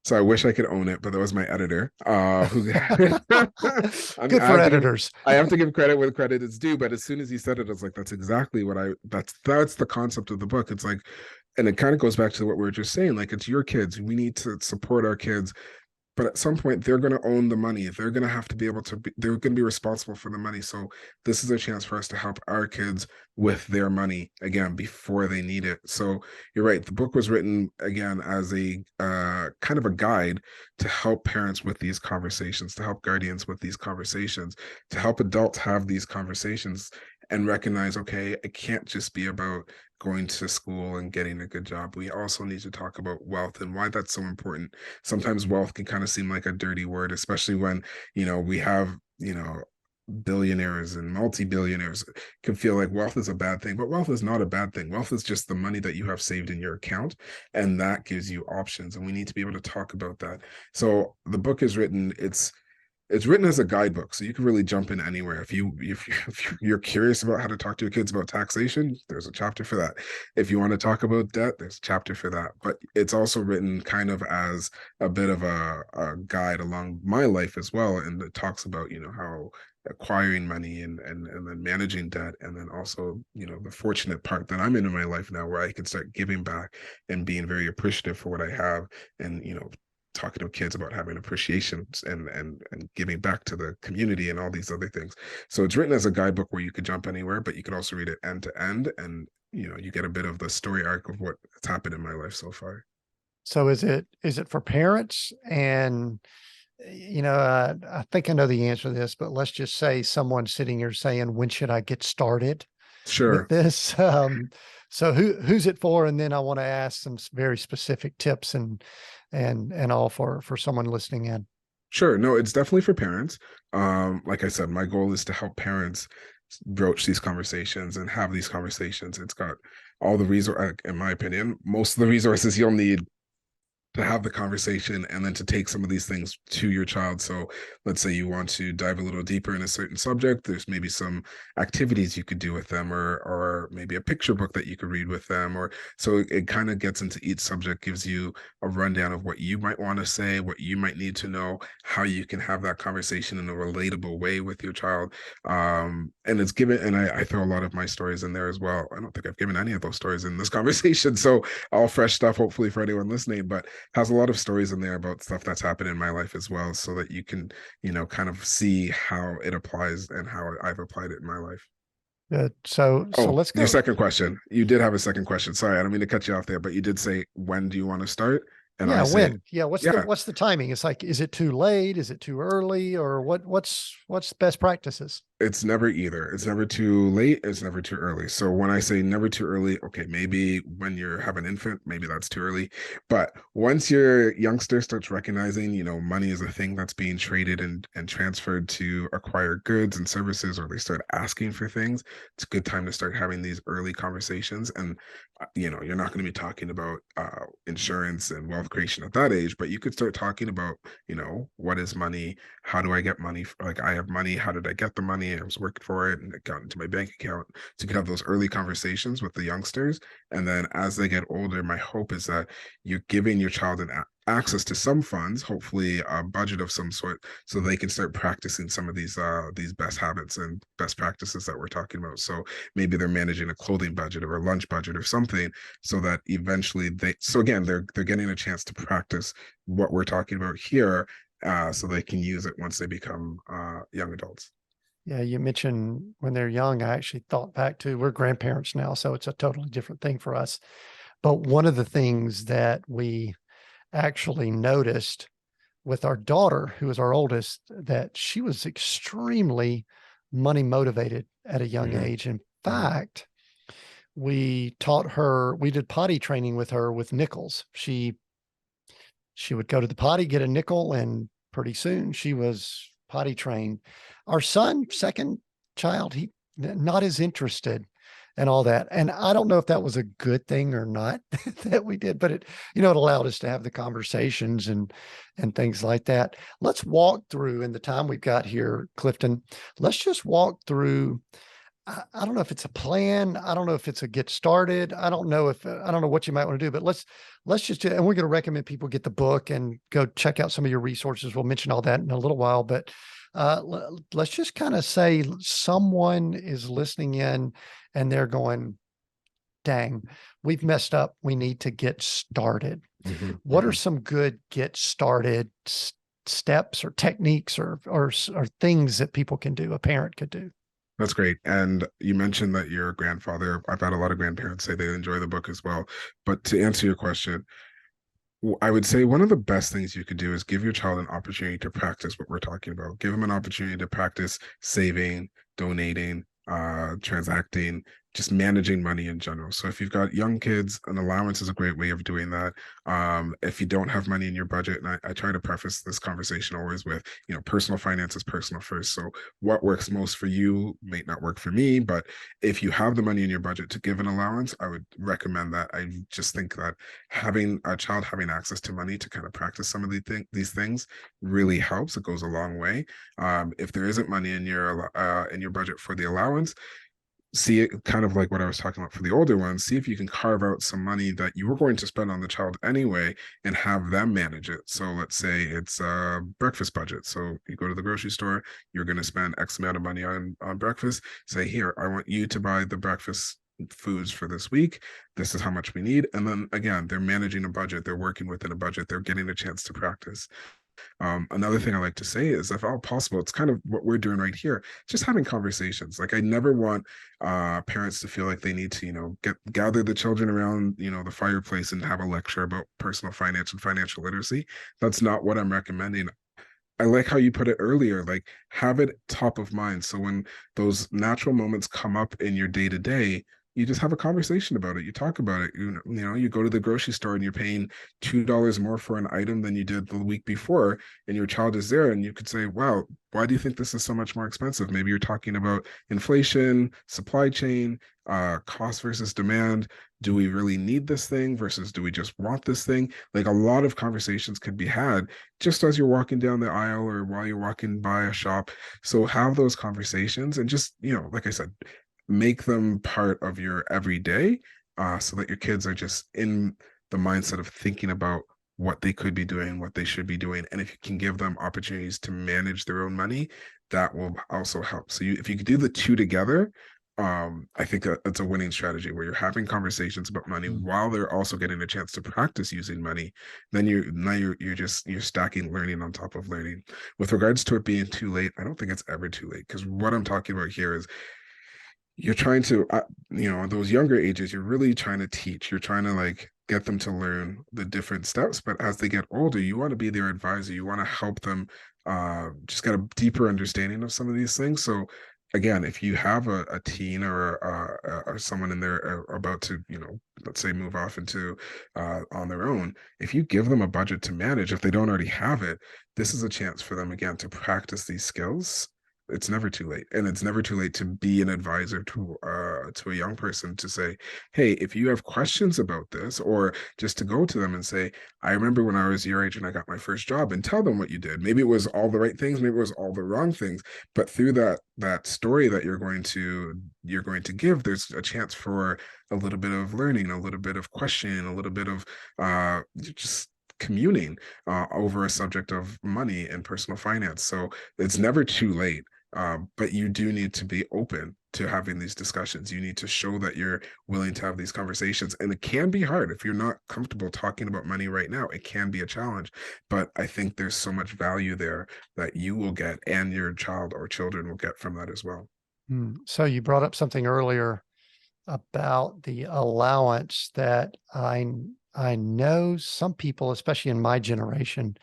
So I wish I could own it, but that was my editor. Who Good I for have to give editors. I have to give credit where credit is due. But as soon as he said it, I was like, that's exactly what that's the concept of the book. It's like, and it kind of goes back to what we were just saying. Like, it's your kids. We need to support our kids, but at some point they're going to own the money. They're going to have to be able to they're going to be responsible for the money. So this is a chance for us to help our kids with their money again before they need it. So you're right, the book was written again as a kind of a guide to help parents with these conversations, to help guardians with these conversations, to help adults have these conversations and recognize, okay, it can't just be about going to school and getting a good job. We also need to talk about wealth and why that's so important. Sometimes wealth can kind of seem like a dirty word, especially when, we have, billionaires and multi-billionaires can feel like wealth is a bad thing, but wealth is not a bad thing. Wealth is just the money that you have saved in your account, and that gives you options, and we need to be able to talk about that. So the book is written, it's written as a guidebook, so you can really jump in anywhere. If you're curious about how to talk to your kids about taxation, there's a chapter for that. If you want to talk about debt, there's a chapter for that. But it's also written kind of as a bit of a guide along my life as well, and it talks about how acquiring money and then managing debt, and then also the fortunate part that I'm in my life now, where I can start giving back and being very appreciative for what I have, and talking to kids about having appreciation and giving back to the community and all these other things. So it's written as a guidebook where you could jump anywhere, but you could also read it end to end, and you get a bit of the story arc of what has happened in my life so far. So is it for parents? And I think I know the answer to this, but let's just say someone's sitting here saying, "When should I get started with Sure. this?" So who's it for? And then I want to ask some very specific tips and all for someone listening in. Sure. No, it's definitely for parents. Like I said, my goal is to help parents broach these conversations and have these conversations. It's got all the resources, in my opinion, most of the resources you'll need to have the conversation, and then to take some of these things to your child. So let's say you want to dive a little deeper in a certain subject, there's maybe some activities you could do with them, or maybe a picture book that you could read with them, or so it kind of gets into each subject, gives you a rundown of what you might want to say, what you might need to know, how you can have that conversation in a relatable way with your child. And it's given, and I throw a lot of my stories in there as well. I don't think I've given any of those stories in this conversation, so all fresh stuff hopefully for anyone listening, but has a lot of stories in there about stuff that's happened in my life as well, so that you can kind of see how it applies and how I've applied it in my life. Good. So Oh, let's your go. second question, you did have a second question. Sorry, I don't mean to cut you off there, but you did say, when do you want to start? And I Yeah, say, when? Yeah, what's the yeah. what's the timing? It's like, is it too late? Is it too early? Or what's best practices? It's never either. It's never too late. It's never too early. So when I say never too early, okay, maybe when you have an infant, maybe that's too early. But once your youngster starts recognizing, money is a thing that's being traded and transferred to acquire goods and services, or they start asking for things, it's a good time to start having these early conversations. And you're not going to be talking about insurance and wealth creation at that age, but you could start talking about, what is money? How do I get money? Like, I have money. How did I get the money? I was working for it and it got into my bank account. So you can have those early conversations with the youngsters. And then as they get older, my hope is that you're giving your child access to some funds, hopefully a budget of some sort, so they can start practicing some of these best habits and best practices that we're talking about. So maybe they're managing a clothing budget or a lunch budget or something, so that eventually so again, they're getting a chance to practice what we're talking about here, so they can use it once they become young adults. Yeah, you mentioned when they're young. I actually thought back to we're grandparents now, so it's a totally different thing for us. But one of the things that we actually noticed with our daughter, who is our oldest, that she was extremely money motivated at a young Hmm. age. In Hmm. fact, we taught her, we did potty training with her with nickels. She would go to the potty, get a nickel, and pretty soon she was potty trained. Our son, second child, he not as interested and all that. And I don't know if that was a good thing or not that we did, but it allowed us to have the conversations and things like that. Let's walk through in the time we've got here, Clifton. Let's just walk through. I don't know if it's a plan. I don't know if it's a get started. I don't know what you might want to do, but let's just do, and we're going to recommend people get the book and go check out some of your resources. We'll mention all that in a little while, but let's just kind of say someone is listening in and they're going, dang, we've messed up. We need to get started. Hmm. What are Hmm. some good get started steps or techniques or things that people can do, a parent could do? That's great. And you mentioned that your grandfather, I've had a lot of grandparents say they enjoy the book as well. But to answer your question, I would say one of the best things you could do is give your child an opportunity to practice what we're talking about. Give them an opportunity to practice saving, donating, transacting, just managing money in general. So if you've got young kids, an allowance is a great way of doing that. If you don't have money in your budget, and I try to preface this conversation always with, personal finance is personal first. So what works most for you may not work for me, but if you have the money in your budget to give an allowance, I would recommend that. I just think that having a child having access to money to kind of practice some of these things really helps. It goes a long way. If there isn't money in your budget for the allowance, see it kind of like what I was talking about for the older ones. See if you can carve out some money that you were going to spend on the child anyway and have them manage it. So let's say it's a breakfast budget. So you go to the grocery store, you're going to spend X amount of money on breakfast. Say, here, I want you to buy the breakfast foods for this week. This is how much we need. And then again, they're managing a budget, they're working within a budget, they're getting a chance to practice. Another thing I like to say is, if all possible, it's kind of what we're doing right here, just having conversations. Like, I never want parents to feel like they need to, gather the children around, the fireplace and have a lecture about personal finance and financial literacy. That's not what I'm recommending. I like how you put it earlier, like, have it top of mind. So when those natural moments come up in your day to day, you just have a conversation about it. You talk about it. You go to the grocery store and you're paying $2 more for an item than you did the week before, and your child is there, and you could say, "Wow, why do you think this is so much more expensive?" Maybe you're talking about inflation, supply chain, cost versus demand. Do we really need this thing versus do we just want this thing? Like, a lot of conversations could be had just as you're walking down the aisle or while you're walking by a shop. So have those conversations and just, like I said, make them part of your everyday, so that your kids are just in the mindset of thinking about what they could be doing, what they should be doing. And if you can give them opportunities to manage their own money, that will also help. So if you could do the two together, I think it's a winning strategy where you're having conversations about money while they're also getting a chance to practice using money. Then you're stacking learning on top of learning. With regards to it being too late, I don't think it's ever too late, because what I'm talking about here is you're trying to, those younger ages, you're really trying to teach, you're trying to, like, get them to learn the different steps. But as they get older, you want to be their advisor, you want to help them just get a deeper understanding of some of these things. So again, if you have a teen or someone in there about to, let's say, move off into on their own, if you give them a budget to manage, if they don't already have it, this is a chance for them again to practice these skills. It's never too late, and it's never too late to be an advisor to a young person, to say, hey, if you have questions about this, or just to go to them and say, I remember when I was your age and I got my first job, and tell them what you did. Maybe it was all the right things, maybe it was all the wrong things, but through that story that you're going to give, there's a chance for a little bit of learning, a little bit of questioning, a little bit of just communing over a subject of money and personal finance. So it's never too late. But you do need to be open to having these discussions. You need to show that you're willing to have these conversations. And it can be hard if you're not comfortable talking about money right now. It can be a challenge. But I think there's so much value there that you will get and your child or children will get from that as well. So you brought up something earlier about the allowance that I know some people, especially in my generation,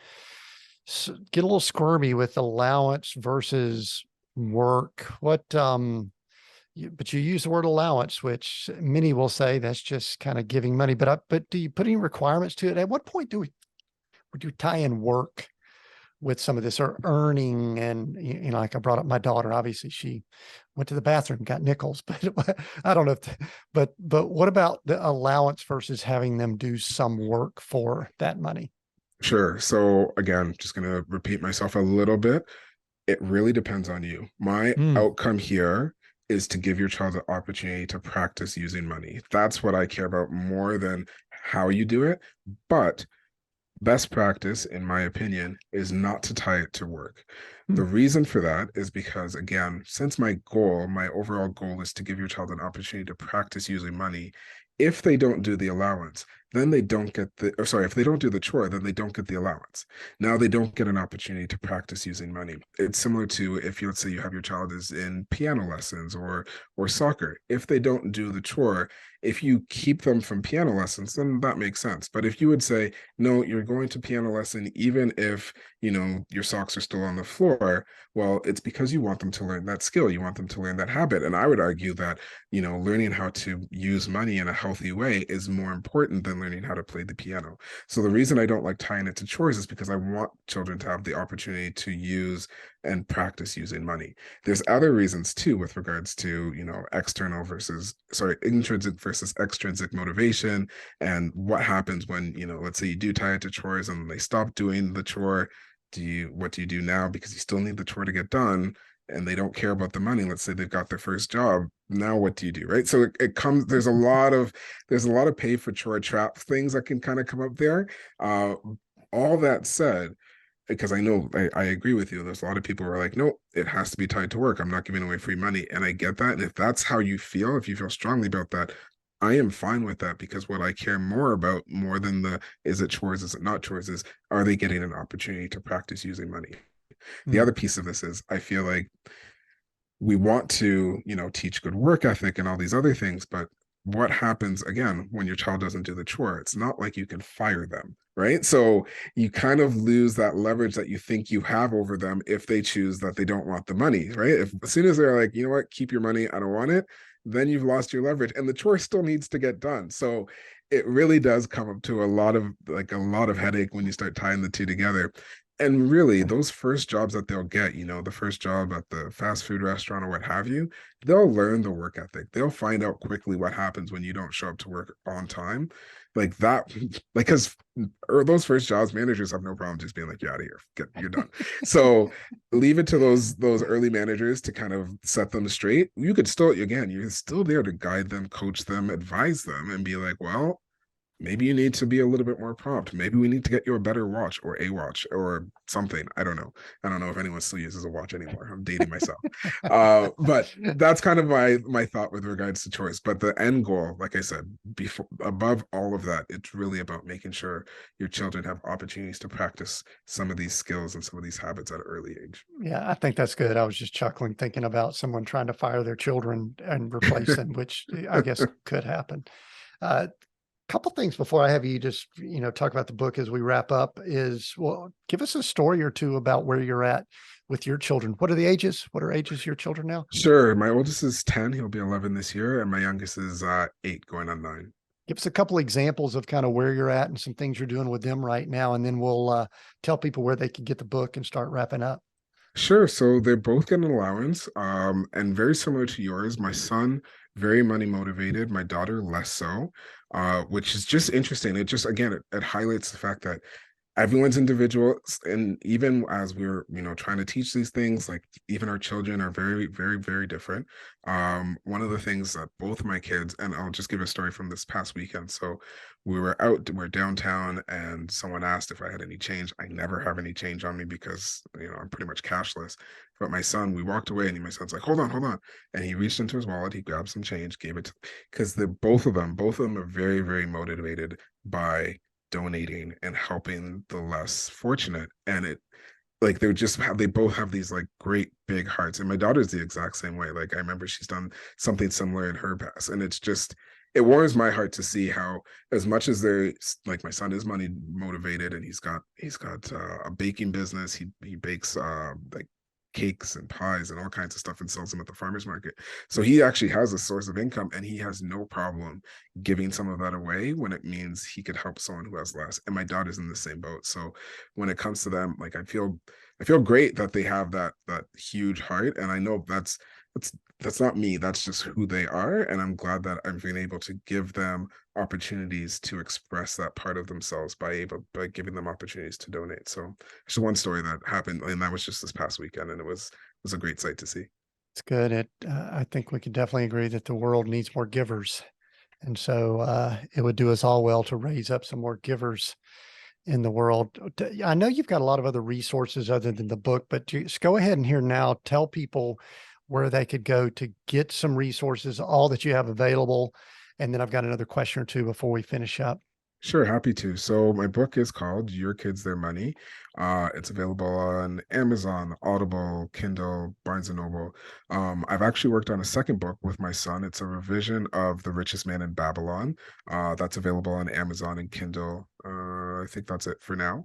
get a little squirmy with allowance versus work. But you use the word allowance, which many will say that's just kind of giving money. But do you put any requirements to it? At what point would you tie in work with some of this, or earning? And like I brought up my daughter, obviously she went to the bathroom, got nickels, but I don't know but what about the allowance versus having them do some work for that money? Sure. So again, just going to repeat myself a little bit. It really depends on you. My Mm, outcome here is to give your child the opportunity to practice using money. That's what I care about more than how you do it. But best practice, in my opinion, is not to tie it to work. The mm, reason for that is because, again, since my overall goal is to give your child an opportunity to practice using money, if they don't do the allowance, then they don't get or sorry, if they don't do the chore, then they don't get the allowance. Now they don't get an opportunity to practice using money. It's similar to if you, let's say you have your child is in piano lessons or soccer. If they don't do the chore, if you keep them from piano lessons, then that makes sense. But if you would say, no, you're going to piano lesson even if your socks are still on the floor, well, it's because you want them to learn that skill. You want them to learn that habit. And I would argue that learning how to use money in a healthy way is more important than learning how to play the piano. So the reason I don't like tying it to chores is because I want children to have the opportunity to use and practice using money. There's other reasons too with regards to intrinsic versus extrinsic motivation, and what happens when let's say you do tie it to chores and they stop doing the chore. What do you do now, because you still need the chore to get done, and they don't care about the money? Let's say they've got their first job. Now what do you do, right? So it comes, there's a lot of pay for chore trap things that can kind of come up there. uh all that said, because I know I agree with you. There's a lot of people who are like, no, it has to be tied to work. I'm not giving away free money. And I get that. And if that's how you feel, if you feel strongly about that, I am fine with that, because what I care more about, more than the is it chores, is it not chores, is are they getting an opportunity to practice using money? The mm, other piece of this is I feel like we want to, teach good work ethic and all these other things, but what happens again when your child doesn't do the chore? It's not like you can fire them, right? So you kind of lose that leverage that you think you have over them if they choose that they don't want the money, right? If as soon as they're like, you know what, keep your money, I don't want it, then you've lost your leverage, and the chore still needs to get done. So it really does come up to a lot of headache when you start tying the two together. And really, those first jobs that they'll get, the first job at the fast food restaurant or what have you, they'll learn the work ethic. They'll find out quickly what happens when you don't show up to work on time. Like that, like, because those first jobs, managers have no problem just being like, you're out of here, you're done. So leave it to those early managers to kind of set them straight. You could still, again, you're still there to guide them, coach them, advise them, and be like, well, maybe you need to be a little bit more prompt. Maybe we need to get you a better watch or a watch or something. I don't know. I don't know if anyone still uses a watch anymore. I'm dating myself. But that's kind of my thought with regards to choice. But the end goal, like I said, before above all of that, it's really about making sure your children have opportunities to practice some of these skills and some of these habits at an early age. yeah, I think that's good. I was just chuckling thinking about someone trying to fire their children and replace them, which I guess could happen. Uh, Couple things before I have you just, talk about the book as we wrap up is, well, give us a story or two about where you're at with your children. What are the ages? What are ages your children now? Sure. My oldest is 10. He'll be 11 this year. And my youngest is 8 going on 9. Give us a couple examples of kind of where you're at and some things you're doing with them right now. And then we'll tell people where they can get the book and start wrapping up. Sure. So they're both getting an allowance, and very similar to yours. My son, very money motivated. My daughter, less so, which is just interesting. It just, again, it highlights the fact that everyone's individual, and even as we're trying to teach these things, like even our children are very very very different. One of the things that both my kids, and I'll just give a story from this past weekend. So we're downtown and someone asked if I had any change. I never have any change on me because I'm pretty much cashless. But my son, we walked away and my son's like, hold on, and he reached into his wallet, he grabbed some change, gave it to, because the both of them are very very motivated by donating and helping the less fortunate. And it, like, they both have these like great big hearts, and my daughter's the exact same way. Like, I remember she's done something similar in her past, and it's just, it warms my heart to see how, as much as they're like, my son is money motivated, and he's got a baking business. He bakes like cakes and pies and all kinds of stuff and sells them at the farmers market. So he actually has a source of income, and he has no problem giving some of that away when it means he could help someone who has less. And my daughter's in the same boat. So when it comes to them, like, I feel great that they have that huge heart. And I know that's not me. That's just who they are. And I'm glad that I've been able to give them opportunities to express that part of themselves by giving them opportunities to donate. So it's one story that happened, and that was just this past weekend, and it was a great sight to see. It's good. I think we can definitely agree that the world needs more givers. And so it would do us all well to raise up some more givers in the world. I know you've got a lot of other resources other than the book, but just go ahead and here now, tell people where they could go to get some resources, all that you have available. And then I've got another question or two before we finish up. Sure, happy to. So my book is called Your Kids, Their Money. It's available on Amazon, Audible, Kindle, Barnes and Noble. I've actually worked on a second book with my son. It's a revision of The Richest Man in Babylon. That's available on Amazon and Kindle. I think that's it for now.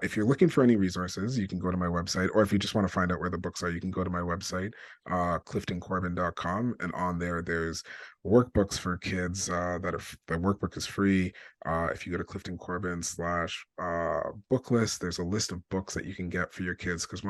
If you're looking for any resources, you can go to my website, or if you just want to find out where the books are, you can go to my website, cliftoncorbin.com, and on there's workbooks for kids the workbook is free. If you go to Clifton Corbin slash book list, there's a list of books that you can get for your kids. Because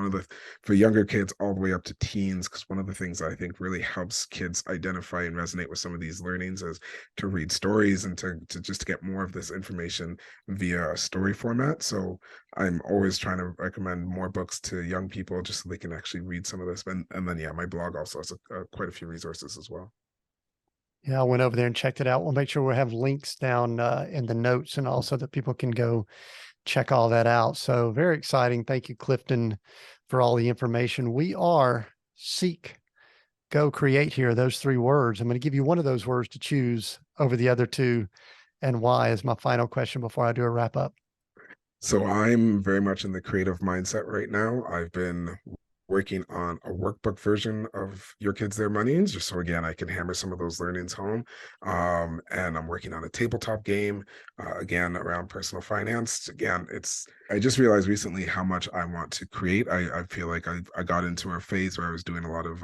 for younger kids all the way up to teens, because one of the things I think really helps kids identify and resonate with some of these learnings is to read stories, and to just to get more of this information via a story format. So I'm always trying to recommend more books to young people just so they can actually read some of this. And then, yeah, my blog also has quite a few resources as well. Yeah, I went over there and checked it out. We'll make sure we have links down in the notes and also that people can go check all that out. So very exciting. Thank you, Clifton, for all the information. We are Seek, Go, Create here, those three words. I'm going to give you one of those words to choose over the other two, and why is my final question before I do a wrap up. So I'm very much in the creative mindset right now. I've been working on a workbook version of Your Kids, Their Money, just so again I can hammer some of those learnings home. And I'm working on a tabletop game, again around personal finance. Again, I just realized recently how much I want to create. I feel like I got into a phase where I was doing a lot of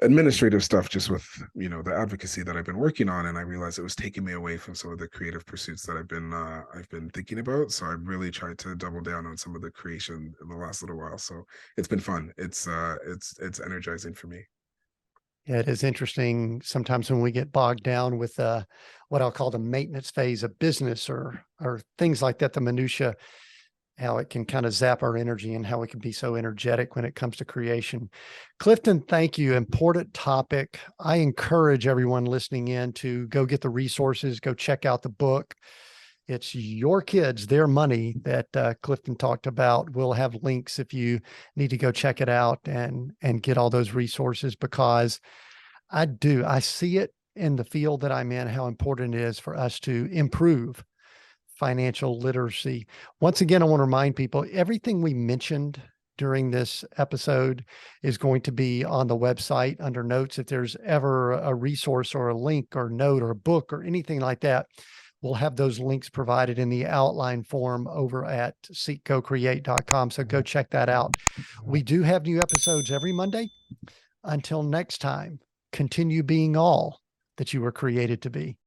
administrative stuff just with the advocacy that I've been working on, and I realized it was taking me away from some of the creative pursuits that I've been thinking about. So I've really tried to double down on some of the creation in the last little while. So it's been fun. It's energizing for me. Yeah, it is interesting sometimes when we get bogged down with what I'll call the maintenance phase of business or things like that, the minutia, how it can kind of zap our energy and how it can be so energetic when it comes to creation. Clifton, thank you. Important topic. I encourage everyone listening in to go get the resources, go check out the book. It's Your Kids, Their Money that Clifton talked about. We'll have links if you need to go check it out and get all those resources, because I see it in the field that I'm in, how important it is for us to improve financial literacy. Once again, I want to remind people everything we mentioned during this episode is going to be on the website under notes. If there's ever a resource or a link or note or a book or anything like that, we'll have those links provided in the outline form over at seekgocreate.com. So go check that out. We do have new episodes every Monday. Until next time, continue being all that you were created to be.